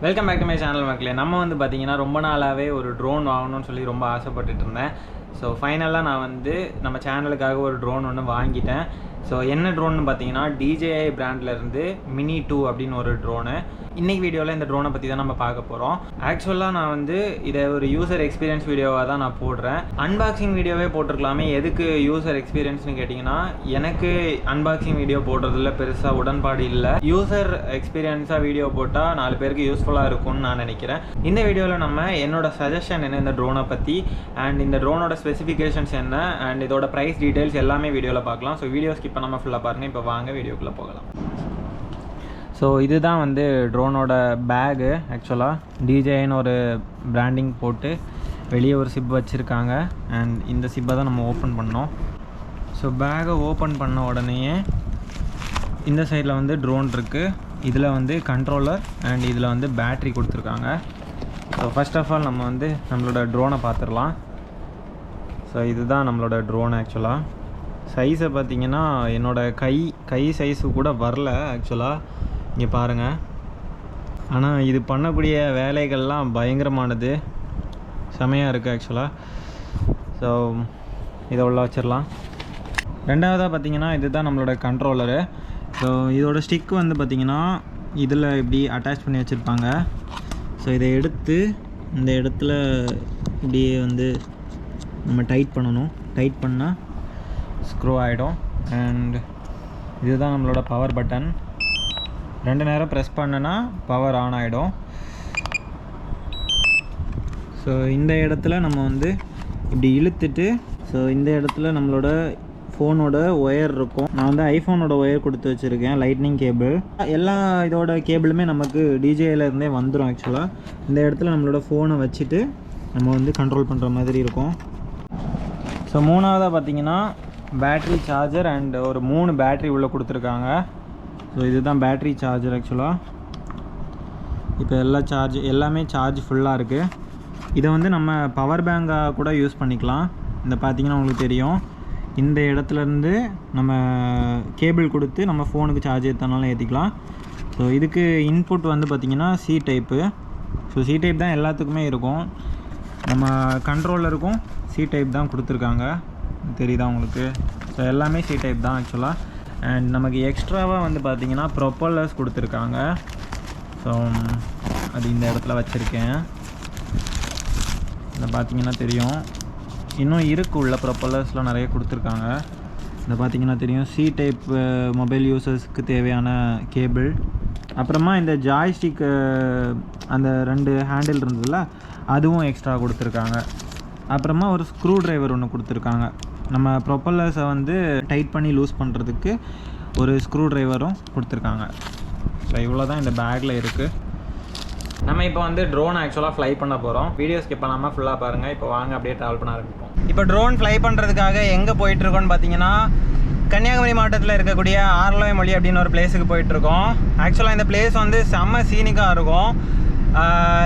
Welcome back to my channel மக்களே. நம்ம வந்து பார்த்தீங்கன்னா ரொம்ப நாளாகவே ஒரு ட்ரோன் வாங்கணும்னு சொல்லி ரொம்ப ஆசைப்பட்டுட்டு இருந்தேன். ஸோ ஃபைனலாக நான் வந்து நம்ம சேனலுக்காக ஒரு ட்ரோன் ஒன்று வாங்கிட்டேன். ஸோ என்ன ட்ரோன்னு பார்த்தீங்கன்னா DJI பிராண்ட்லேருந்து மினி 2 அப்படின்னு ஒரு ட்ரோனு. இன்றைக்கி வீடியோவில் இந்த ட்ரோனை பற்றி தான் நம்ம பார்க்க போகிறோம். ஆக்சுவலாக நான் வந்து இதை ஒரு யூசர் எக்ஸ்பீரியன்ஸ் வீடியோவாக தான் நான் போடுறேன். அன்பாக்சிங் வீடியோவே போட்டிருக்கலாமே, எதுக்கு யூசர் எக்ஸ்பீரியன்ஸ்னு கேட்டிங்கன்னா எனக்கு அன்பாக்சிங் வீடியோ போடுறதுல பெருசாக உடன்பாடு இல்லை. யூசர் எக்ஸ்பீரியன்ஸாக வீடியோ போட்டால் 4 பேருக்கு யூஸ்ஃபுல்லாக இருக்கும்னு நான் நினைக்கிறேன். இந்த வீடியோவில் நம்ம என்னோட சஜஷன் என்ன இந்த ட்ரோனை பற்றி அண்ட் இந்த ட்ரோனோட ஸ்பெசிஃபிகேஷன்ஸ் என்ன அண்ட் இதோட ப்ரைஸ் டீட்டெயில்ஸ் எல்லாமே வீடியோவில் பார்க்கலாம். ஸோ வீடியோ ஸ்கிப் பண்ணாமல் ஃபுல்லாக பாருங்கள். இப்போ வாங்க வீடியோக்குள்ளே போகலாம். ஸோ இதுதான் வந்து ட்ரோனோட பேகு. ஆக்சுவலாக DJIன்னு ஒரு பிராண்டிங் போட்டு வெளியே ஒரு சிப் வச்சுருக்காங்க அண்ட் இந்த சிப்பை தான் நம்ம ஓப்பன் பண்ணோம். ஸோ பேகை ஓப்பன் பண்ண உடனேயே இந்த சைடில் வந்து ட்ரோன் இருக்குது. இதில் வந்து கண்ட்ரோலர் அண்ட் இதில் வந்து பேட்ரி கொடுத்துருக்காங்க. ஸோ ஃபர்ஸ்ட் ஆஃப் ஆல் நம்ம வந்து நம்மளோட ட்ரோனை பார்த்துடலாம். ஸோ இதுதான் நம்மளோட ட்ரோன். ஆக்சுவலாக சைஸை பார்த்திங்கன்னா என்னோடய கை சைஸு கூட வரல ஆக்சுவலாக, இங்கே பாருங்கள். ஆனால் இது பண்ணக்கூடிய வேலைகள்லாம் பயங்கரமானது, செமையாக இருக்குது ஆக்சுவலாக. ஸோ இதை உள்ள வச்சிடலாம். ரெண்டாவதாக பார்த்திங்கன்னா இதுதான் நம்மளோட கண்ட்ரோலரு. ஸோ இதோட ஸ்டிக் வந்து பார்த்திங்கன்னா இதில் இப்படி அட்டாச் பண்ணி வச்சுருப்பாங்க. ஸோ இதை எடுத்து இந்த இடத்துல இப்படியே வந்து நம்ம டைட் பண்ணணும். டைட் பண்ணால் ஸ்க்ரூ ஆகிடும். அண்ட் இதுதான் நம்மளோட பவர் பட்டன். 2 நேரம் ப்ரெஸ் பண்ணனா பவர் ஆன் ஆகிடும். ஸோ இந்த இடத்துல நம்ம வந்து இப்படி இழுத்துட்டு, ஸோ இந்த இடத்துல நம்மளோட ஃபோனோட ஒயர் இருக்கும். நான் வந்து ஐஃபோனோட ஒயர் கொடுத்து வச்சுருக்கேன், லைட்னிங் கேபிள். எல்லா இதோட கேபிளுமே நமக்கு DJIலேருந்தே வந்துடும். ஆக்சுவலாக இந்த இடத்துல நம்மளோட ஃபோனை வச்சுட்டு நம்ம வந்து கண்ட்ரோல் பண்ணுற மாதிரி இருக்கும். ஸோ மூணாவதாக பார்த்திங்கன்னா பேட்ரி சார்ஜர் அண்ட் ஒரு 3 பேட்ரி உள்ளே கொடுத்துருக்காங்க. ஸோ இதுதான் பேட்ரி சார்ஜர். ஆக்சுவலாக இப்போ எல்லாமே சார்ஜ் ஃபுல்லாக இருக்குது. இதை வந்து நம்ம பவர் பேங்காக கூட யூஸ் பண்ணிக்கலாம். இந்த பார்த்திங்கன்னா உங்களுக்கு தெரியும், இந்த இடத்துலேருந்து நம்ம கேபிள் கொடுத்து நம்ம ஃபோனுக்கு சார்ஜ் ஏற்றனாலும் ஏற்றிக்கலாம். ஸோ இதுக்கு இன்புட் வந்து பார்த்திங்கன்னா C type. So C type தான் எல்லாத்துக்குமே இருக்கும். நம்ம கண்ட்ரோலருக்கும் C டைப் தான் கொடுத்துருக்காங்க, தெரியுதா உங்களுக்கு? ஸோ எல்லாமே C டைப் தான் ஆக்சுவலாக. அண்ட் நமக்கு எக்ஸ்ட்ராவாக வந்து பார்த்திங்கன்னா ப்ரொப்பல்லர்ஸ் கொடுத்துருக்காங்க. ஸோ அது இந்த இடத்துல வச்சுருக்கேன். இதை பார்த்திங்கன்னா தெரியும், இன்னும் உள்ள ப்ரொப்பல்லர்ஸ்லாம் நிறைய கொடுத்துருக்காங்க. இதை பார்த்திங்கன்னா தெரியும், C டைப் மொபைல் யூசர்ஸ்க்கு தேவையான கேபிள். அப்புறமா இந்த ஜாய்ஸ்டிக் அந்த 2 ஹேண்டில் இருந்ததில்ல, அதுவும் எக்ஸ்ட்ரா கொடுத்துருக்காங்க. அப்புறமா ஒரு ஸ்க்ரூ ட்ரைவர் ஒன்று கொடுத்துருக்காங்க. நம்ம ப்ரொப்பல்லர்ஸை வந்து டைட் பண்ணி லூஸ் பண்ணுறதுக்கு ஒரு ஸ்க்ரூ ட்ரைவரும் கொடுத்துருக்காங்க. ஸோ இவ்வளோ தான் இந்த பேக்கில் இருக்குது. நம்ம இப்போ வந்து ட்ரோன் ஆக்சுவலாக ஃப்ளை பண்ண போகிறோம். வீடியோ ஸ்கிப் பண்ணாமல் ஃபுல்லாக பாருங்கள். இப்போ வாங்க அப்படியே ட்ராவல் பண்ண ஆரம்பிப்போம். இப்போ ட்ரோன் ஃப்ளை பண்ணுறதுக்காக எங்கே போயிட்டுருக்கோன்னு பார்த்தீங்கன்னா கன்னியாகுமரி மாவட்டத்தில் இருக்கக்கூடிய ஆரல்வாய்மொழி அப்படின்னு ஒரு பிளேஸுக்கு போயிட்டுருக்கோம். ஆக்சுவலாக இந்த பிளேஸ் வந்து செம்ம சீனிக்காக இருக்கும்.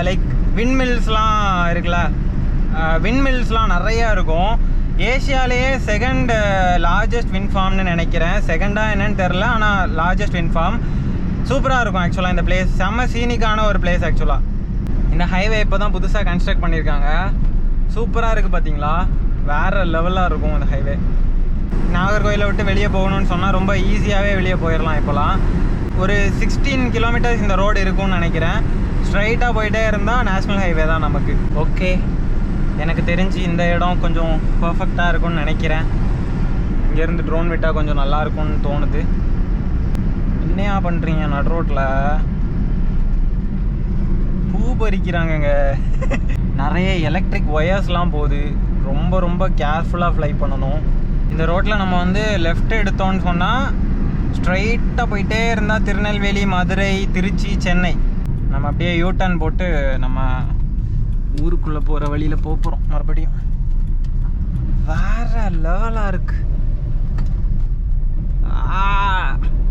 லைக் விண்மில்ஸ்லாம் இருக்குல்ல, விண்மில்ஸ்லாம் நிறையா இருக்கும். ஏஷியாலேயே 2nd லார்ஜஸ்ட் விண்ட் ஃபார்ம்னு நினைக்கிறேன். 2nd என்னன்னு தெரில, ஆனால் லார்ஜஸ்ட் விண்ட் ஃபார்ம். சூப்பராக இருக்கும் ஆக்சுவலாக இந்த பிளேஸ். செம்ம சீனிக்கான ஒரு பிளேஸ் ஆக்சுவலாக. இந்த ஹைவே இப்போ தான் புதுசாக கன்ஸ்ட்ரக்ட் பண்ணியிருக்காங்க. சூப்பராக இருக்குது பார்த்தீங்களா, வேறு லெவலாக இருக்கும் இந்த ஹைவே. நாகர்கோயிலை விட்டு வெளியே போகணுன்னு சொன்னால் ரொம்ப ஈஸியாகவே வெளியே போயிடலாம். இப்போலாம் ஒரு 16 கிலோமீட்டர்ஸ் இந்த ரோடு இருக்கும்னு நினைக்கிறேன். ஸ்ட்ரைட்டாக போயிட்டே இருந்தால் நேஷ்னல் ஹைவே தான் நமக்கு. ஓகே, எனக்கு தெரிஞ்சு இந்த இடம் கொஞ்சம் பர்ஃபெக்டாக இருக்கும்னு நினைக்கிறேன். இங்கேருந்து ட்ரோன் விட்டால் கொஞ்சம் நல்லாயிருக்கும்னு தோணுது. என்னையா பண்ணுறீங்க நடு ரோட்டில்? பூ பறிக்கிறாங்கங்க. நிறைய எலக்ட்ரிக் ஒயர்ஸ்லாம் போகுது. ரொம்ப ரொம்ப கேர்ஃபுல்லாக ஃப்ளை பண்ணணும். இந்த ரோட்டில் நம்ம வந்து லெஃப்ட் எடுத்தோன்னு சொன்னால் ஸ்ட்ரைட்டாக போயிட்டே இருந்தால் திருநெல்வேலி, மதுரை, திருச்சி, சென்னை. நம்ம அப்படியே யூட்டர்ன் போட்டு நம்ம ஊருக்குள்ளே போகிற வழியில் போகிறோம். மறுபடியும் வேறு லெவலாக இருக்கு.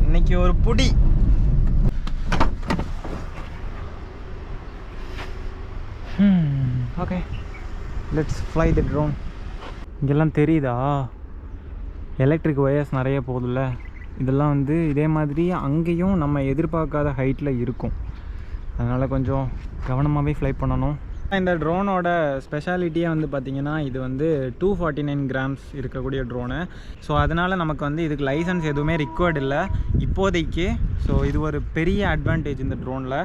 இன்னைக்கு ஒரு புடி. Okay, let's fly the drone. இங்கெல்லாம் தெரியுதா எலக்ட்ரிக் ஒயர்ஸ் நிறைய போகுதுல்ல, இதெல்லாம் வந்து இதே மாதிரி அங்கேயும் நம்ம எதிர்பார்க்காத ஹைட்டில் இருக்கும். அதனால் கொஞ்சம் கவனமாகவே ஃப்ளை பண்ணணும். இந்த ட்ரோனோட ஸ்பெஷாலிட்டியே வந்து பார்த்திங்கன்னா இது வந்து 249 கிராம்ஸ் இருக்கக்கூடிய ட்ரோனு. ஸோ அதனால் நமக்கு வந்து இதுக்கு லைசன்ஸ் எதுவுமே ரிக்வயர்டு இல்லை இப்போதைக்கு. ஸோ இது ஒரு பெரிய அட்வான்டேஜ் இந்த ட்ரோனில்.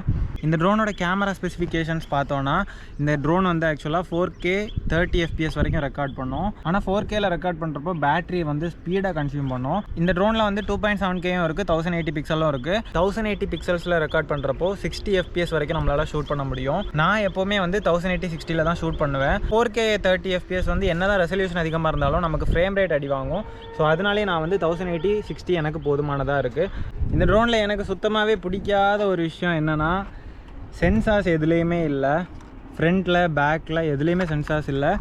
இந்த ட்ரோனோட கேமரா ஸ்பெசிஃபிகேஷன்ஸ் பார்த்தோன்னா இந்த ட்ரோன் வந்து ஆக்சுவலாக 4K 30 FPS வரைக்கும் ரெக்கார்ட் பண்ணும். ஆனால் 4Kல ரெக்கார்ட் பண்ணுறப்போ பேட்டரி வந்து ஸ்பீடாக கன்சியூம் பண்ணும். இந்த ட்ரோனில் வந்து 2.7Kயும் இருக்குது, 1080 பிக்சலும் இருக்குது. 1080 பிக்சல்ஸில் ரெக்கார்ட் பண்ணுறப்போ 60 FPS வரைக்கும் நம்மளால் ஷூட் பண்ண முடியும். நான் எப்போவுமே வந்து 1080 60ல் தான் ஷூட் பண்ணுவேன். 4K 30 FPS வந்து என்ன தான் ரெசல்யூஷன் அதிகமாக இருந்தாலும் நமக்கு ஃப்ரேம் ரேட் அடி வாங்கும். ஸோ அதனாலே நான் வந்து 1080 60 எனக்கு போதுமானதாக இருக்குது. இந்த ட்ரோனில் எனக்கு சுத்தமாகவே பிடிக்காத ஒரு விஷயம் என்னென்னா சென்சார்ஸ் எதுலேயுமே இல்லை. ஃப்ரண்ட்டில் பேக்கில் எதுலேயுமே சென்சார்ஸ் இல்லை.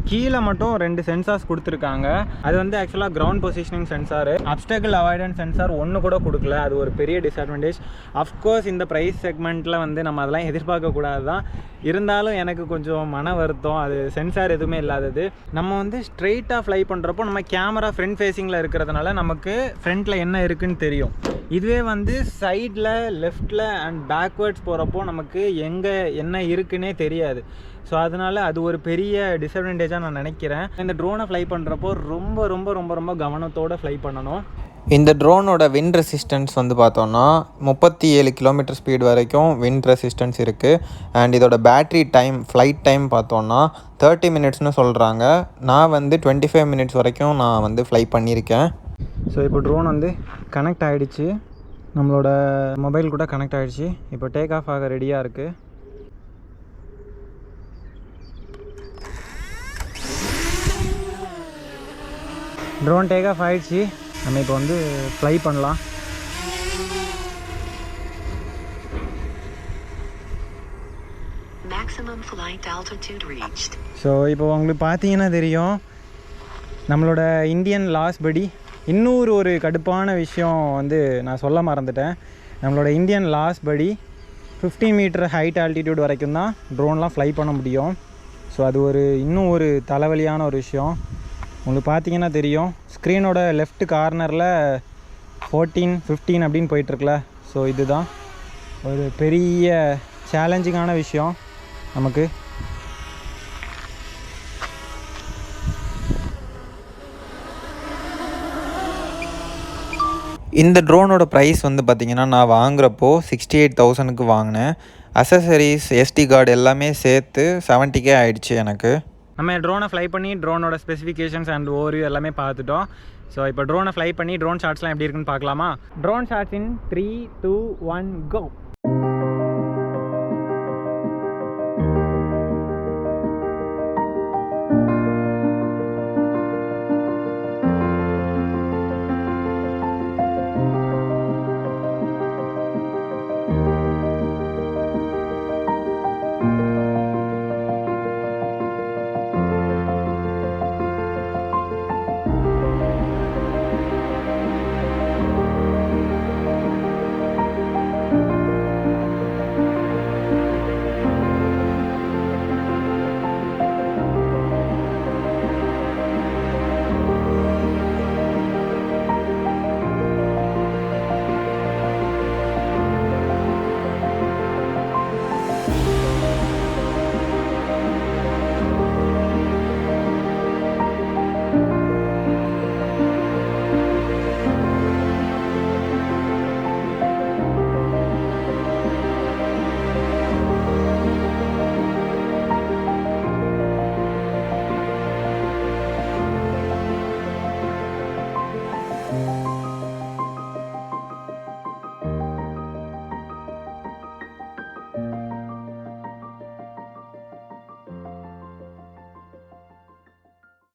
கீழே மட்டும் 2 சென்சார்ஸ் கொடுத்துருக்காங்க. அது வந்து ஆக்சுவலாக ground positioning sensor, அப்டக்கிள் avoidance sensor ஒன்று கூட கொடுக்கல. அது ஒரு பெரிய டிஸ்அட்வான்டேஜ். அஃப்கோர்ஸ் இந்த ப்ரைஸ் செக்மெண்ட்டில் வந்து நம்ம அதெல்லாம் எதிர்பார்க்கக்கூடாது தான். இருந்தாலும் எனக்கு கொஞ்சம் மன வருத்தம் அது சென்சார் எதுவுமே இல்லாதது. நம்ம வந்து ஸ்ட்ரெயிட்டாக ஃப்ளை பண்ணுறப்போ நம்ம கேமரா ஃப்ரண்ட் ஃபேஸிங்கில் இருக்கிறதுனால நமக்கு ஃப்ரண்ட்டில் என்ன இருக்குதுன்னு தெரியும். இதுவே வந்து சைடில் லெஃப்டில் அண்ட் பேக்வேர்ட்ஸ் போகிறப்போ நமக்கு எங்கே என்ன இருக்குன்னே தெரியாது. ஸோ அதனால் அது ஒரு பெரிய டிஸ்அட்வான்டேஜாக நான் நினைக்கிறேன். இந்த ட்ரோனை ஃப்ளை பண்ணுறப்போ ரொம்ப ரொம்ப ரொம்ப ரொம்ப கவனத்தோடு ஃப்ளை பண்ணணும். இந்த ட்ரோனோட விண்ட் ரெசிஸ்டன்ஸ் வந்து பார்த்தோன்னா 37 கிலோமீட்டர் ஸ்பீட் வரைக்கும் விண்ட் ரெசிஸ்டன்ஸ் இருக்குது. அண்ட் இதோட பேட்ரி டைம், ஃப்ளைட் டைம் பார்த்தோன்னா 30 மினிட்ஸ்னு சொல்கிறாங்க. நான் வந்து 25 மினிட்ஸ் வரைக்கும் நான் வந்து ஃப்ளை பண்ணியிருக்கேன். ஸோ இப்போ ட்ரோன் வந்து கனெக்ட் ஆகிடுச்சு, நம்மளோட மொபைல் கூட கனெக்ட் ஆகிடுச்சு. இப்போ டேக் ஆஃப் ஆக ரெடியாக இருக்குது. ட்ரோன் டேக் ஆஃப் ஆகிடுச்சு. நம்ம இப்போ வந்து ஃப்ளை பண்ணலாம். ஸோ இப்போ உங்களுக்கு பார்த்தீங்கன்னா தெரியும் நம்மளோட இந்தியன் லாஸ்ட் படி. இன்னொரு ஒரு கடுப்பான விஷயம் வந்து நான் சொல்ல மறந்துட்டேன். நம்மளோட இந்தியன் லாஸ்ட் படி 15 மீட்டர் ஹைட் ஆல்டிடியூட் வரைக்கும் தான் ட்ரோன்லாம் ஃப்ளை பண்ண முடியும். ஸோ அது இன்னும் ஒரு தலைவலியான ஒரு விஷயம். உங்களுக்கு பார்த்தீங்கன்னா தெரியும் ஸ்க்ரீனோட லெஃப்ட் கார்னரில் 14 15 அப்படின்னு போயிட்டுருக்குல. ஸோ இதுதான் ஒரு பெரிய சேலஞ்சிங்கான விஷயம் நமக்கு. இந்த ட்ரோனோட ப்ரைஸ் வந்து பார்த்திங்கன்னா நான் வாங்குகிறப்போ 68,000க்கு வாங்கினேன். அசசரிஸ், SD கார்டு எல்லாமே சேர்த்து 70K ஆகிடுச்சு எனக்கு. நம்ம ட்ரோனை ஃப்ளை பண்ணி ட்ரோனோட ஸ்பெசிஃபிகேஷன்ஸ் அண்ட் ஓவர்வியூ எல்லாமே பார்த்துட்டோம். ஸோ இப்போ ட்ரோனை ஃப்ளை பண்ணி ட்ரோன் ஷாட்ஸ்லாம் எப்படி இருக்குன்னு பார்க்கலாமா? ட்ரோன் ஷாட்ஸ் இன் 3 2 1 கோ.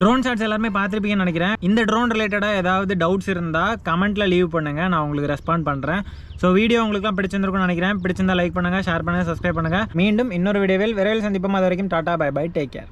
ட்ரோன் ஷாட்ஸ் எல்லாருமே பார்த்துருப்பீங்கன்னு நினைக்கிறேன். இந்த ட்ரோன் ரிலேட்டடாக ஏதாவது டவுட்ஸ் இருந்தால் கமெண்ட்டில் லீவ் பண்ணுங்கள், நான் உங்களுக்கு ரெஸ்பாண்ட் பண்ணுறேன். ஸோ வீடியோ உங்களுக்குலாம் பிடிச்சிருந்துருக்கும்னு நினைக்கிறேன். பிடிச்சிருந்தா லைக் பண்ணுங்கள், ஷேர் பண்ணுங்கள், சப்ஸ்கிரைப் பண்ணுங்கள். மீண்டும் இன்னொரு வீடியோவில் விரைவில் சந்திப்போம். அது வரைக்கும் டாட்டா, பை பை, டேக் கேர்.